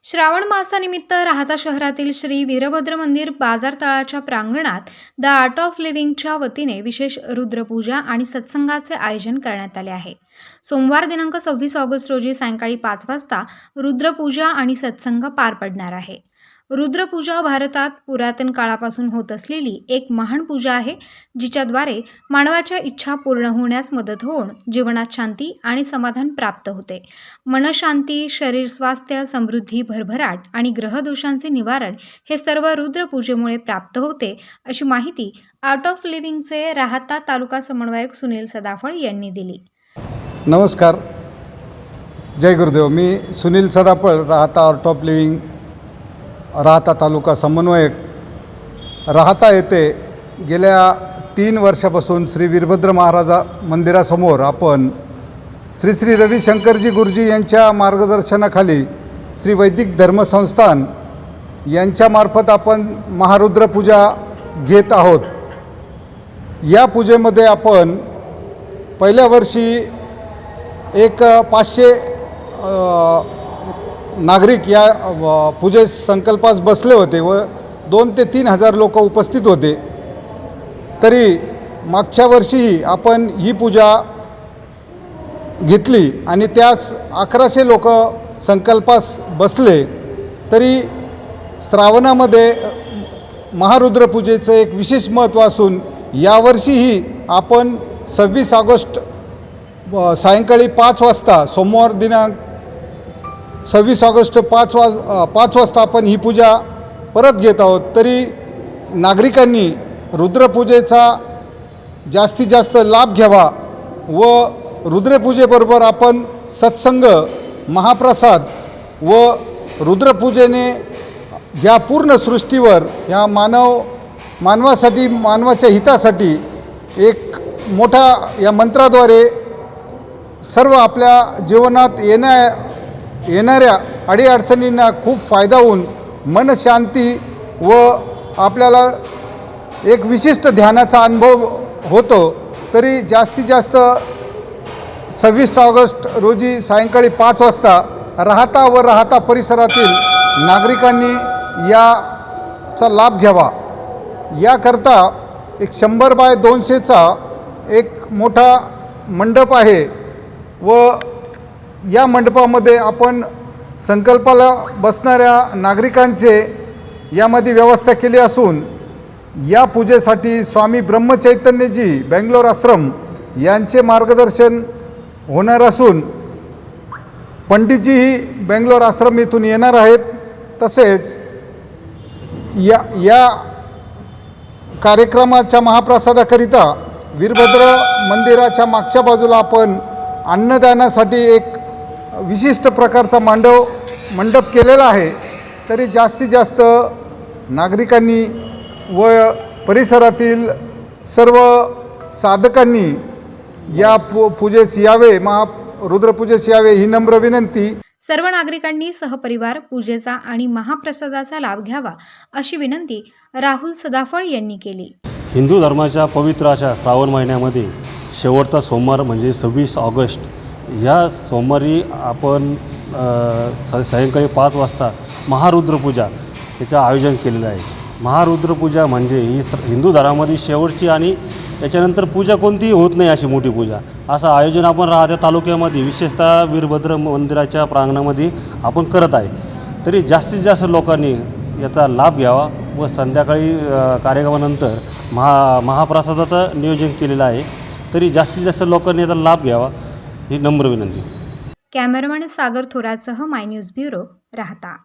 श्रावण मासानिमित्त राहाता शहरातील श्री वीरभद्र मंदिर बाजार तळाच्या प्रांगणात द आर्ट ऑफ लिव्हिंगच्या वतीने विशेष रुद्रपूजा आणि सत्संगाचे आयोजन करण्यात आले आहे। सोमवार दिनांक 26 ऑगस्ट रोजी सायंकाळी 5 वाजता रुद्रपूजा आणि सत्संग पार पडणार आहे। रुद्रपूजा भारतात पुरातन काळापासून होत असलेली एक महान पूजा आहे, जिच्याद्वारे मानवाच्या इच्छा पूर्ण होण्यास मदत होऊन जीवनात शांती आणि समाधान प्राप्त होते। मनशांती, शरीर स्वास्थ्य, समृद्धी, भरभराट आणि ग्रहदोषांचे निवारण हे सर्व रुद्रपूजेमुळे प्राप्त होते, अशी माहिती आर्ट ऑफ लिव्हिंगचे राहाता तालुका समन्वयक सुनील सदाफळ यांनी दिली। नमस्कार, जय गुरुदेव। मी सुनील सदाफळ, राहाता आर्ट ऑफ लिव्हिंग, राहाता तालुका समन्वयक। राहाता येथे गेल्या 3 वर्षापासून श्री वीरभद्र महाराजा मंदिरासमोर आपण श्री श्री रविशंकरजी गुरुजी यांच्या मार्गदर्शनाखाली श्री वैदिक धर्मसंस्थान यांच्यामार्फत आपण महारुद्र पूजा घेत आहोत। या पूजेमध्ये आपण पहिल्या वर्षी एक 500 नागरिक या पूजेस संकल्पास बसले होते व 2 ते 3 हजार लोक उपस्थित होते। तरी मागच्या वर्षीही आपण ही पूजा घेतली आणि त्यास 1100 लोक संकल्पास बसले। तरी श्रावणामध्ये महारुद्र पूजेचं एक विशेष महत्त्व असून यावर्षीही आपण 26 ऑगस्ट सायंकाळी 5 वाजता, सोमवार दिनांक 26 ऑगस्ट 5 वाजता आपण ही पूजा परत घेत आहोत। तरी नागरिकांनी रुद्रपूजेचा जास्तीत जास्त लाभ घ्यावा व रुद्रपूजेबरोबर आपण सत्संग, महाप्रसाद व रुद्रपूजेने या पूर्ण सृष्टीवर या मानवासाठी, मानवाच्या हितासाठी एक मोठा या मंत्राद्वारे सर्व आपल्या जीवनात येणाऱ्या अडीअडचणींना खूप फायदा होऊन मनशांती व आपल्याला एक विशिष्ट ध्यानाचा अनुभव होतो। तरी जास्तीत जास्त 26 ऑगस्ट रोजी सायंकाळी 5 वाजता राहाता व राहाता परिसरातील नागरिकांनी याचा लाभ घ्यावा। याकरता एक 100 बाय 200चा एक मोठा मंडप आहे व या मंडपामध्ये आपण संकल्पाला बसणाऱ्या नागरिकांचे यामध्ये व्यवस्था केली असून या पूजेसाठी स्वामी ब्रह्मचैतन्यजी बेंगलोर आश्रम यांचे मार्गदर्शन होणार असून पंडितजीही बेंगलोर आश्रम येथून येणार आहेत। तसेच या कार्यक्रमाच्या महाप्रसादाकरिता वीरभद्र मंदिराच्या मागच्या बाजूला आपण अन्नदानासाठी एक विशिष्ट प्रकारचा मंडप केलेला आहे। तरी जास्तीत जास्त नागरिकांनी व परिसरातील सर्व साधकांनी या पूजेस यावे, रुद्रपूजेस यावे ही नम्र विनंती। सर्व नागरिकांनी सहपरिवार पूजेचा आणि महाप्रसादाचा लाभ घ्यावा, अशी विनंती राहुल सदाफळ यांनी केली। हिंदू धर्माच्या पवित्र अशा श्रावण महिन्यामध्ये शेवटचा सोमवार म्हणजे 26 ऑगस्ट या सोमवारी आपण सायंकाळी 5 वाजता महारुद्रपूजा याचं आयोजन केलेलं आहे। महारुद्रपूजा म्हणजे ही हिंदू धर्मामध्ये शेवटची आणि याच्यानंतर पूजा कोणतीही होत नाही अशी मोठी पूजा, असं आयोजन आपण राहात्या तालुक्यामध्ये विशेषतः वीरभद्र मंदिराच्या प्रांगणामध्ये आपण करत आहे। तरी जास्तीत जास्त लोकांनी याचा लाभ घ्यावा व संध्याकाळी कार्यक्रमानंतर महाप्रसादाचं नियोजन केलेलं आहे। तरी जास्तीत जास्त लोकांनी याचा लाभ घ्यावा ही नम्र विनंती। कॅमेरामॅन सागर थोरातसह माय न्यूज ब्युरो, राहाता।